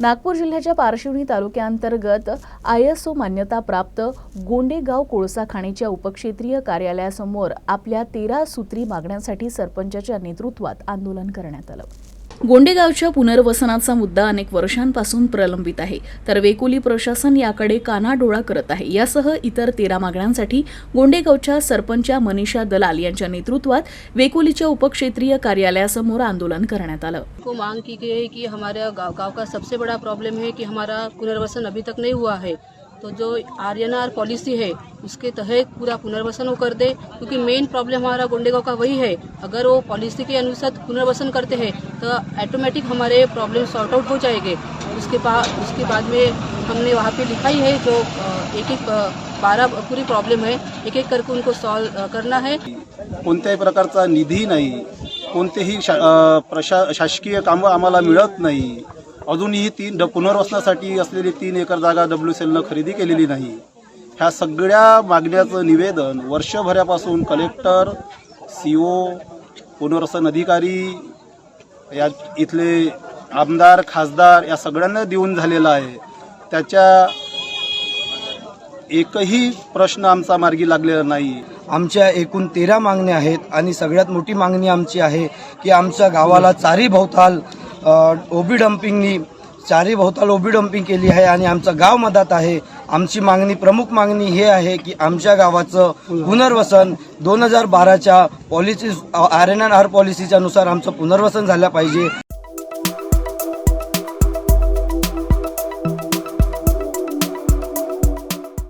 नागपूर जिल्ह्याच्या पारशिवनी तालुक्यांतर्गत ISO मान्यता प्राप्त गोंडेगाव कोळसा खाणीच्या उपक्षेत्रीय कार्यालयासमोर आपल्या 13 सूत्री मागण्यांसाठी सरपंचाच्या नेतृत्वात आंदोलन करण्यात आलं। गोंडेगावच्या पुनर्वसनाचा मुद्दा अनेक वर्षांपासून प्रलंबित आहे, तर वेकोली प्रशासन याकडे कानाडोळा करत आहे। यासह इतर 13 मागण्यांसाठी गोंडेगावच्या सरपंच मनीषा दलाल यांच्या नेतृत्वात वेकोलीच्या उपक्षेत्रीय कार्यालयासमोर आंदोलन करण्यात आलं। को मांग की गई है कि हमारे गांव का सबसे बड़ा प्रॉब्लम है कि हमारा पुनर्वसन अभी तक नहीं हुआ है, तो जो RNR पॉलिसी है उसके तहत पूरा पुनर्वसन वो कर दे, क्योंकि मेन प्रॉब्लम हमारा गोंडेगांव का वही है। अगर वो पॉलिसी के अनुसार पुनर्वसन करते हैं तो ऑटोमेटिक हमारे प्रॉब्लम सॉर्ट आउट हो जाएंगे। उसके बाद में हमने वहाँ पे लिखा ही है जो एक 12 पूरी प्रॉब्लम है, एक एक करके उनको सॉल्व करना है। कोणत्याही प्रकारचा निधी नाही, कोणतेही शासकीय कामं आम्हाला मिळत नाही। अजूनही पुनर्वसनासाठी असलेली 3 एकर जागा WCLनं खरेदी केलेली नाही। ह्या सगळ्या मागण्याचं निवेदन वर्षभरापासून कलेक्टर, CO, पुनर्वसन अधिकारी, या इथले आमदार, खासदार या सगळ्यांना देऊन झालेला आहे। त्याच्या एकही प्रश्न आमचा मार्गी लागलेला नाही। आमच्या एकूण 13 मागण्या आहेत आणि सगळ्यात मोठी मागणी आमची आहे की आमच्या गावाला चारी भोवताल ओबी डम्पिंगनी ओबी डम्पिंग केली आहे आणि आमचं गाव मधात आहे। आमची प्रमुख मागणी हे आहे की आमच्या गावाचं पुनर्वसन 2012च्या पॉलिसी RNR पॉलिसीच्या नुसार आमचं पुनर्वसन झालं पाहिजे।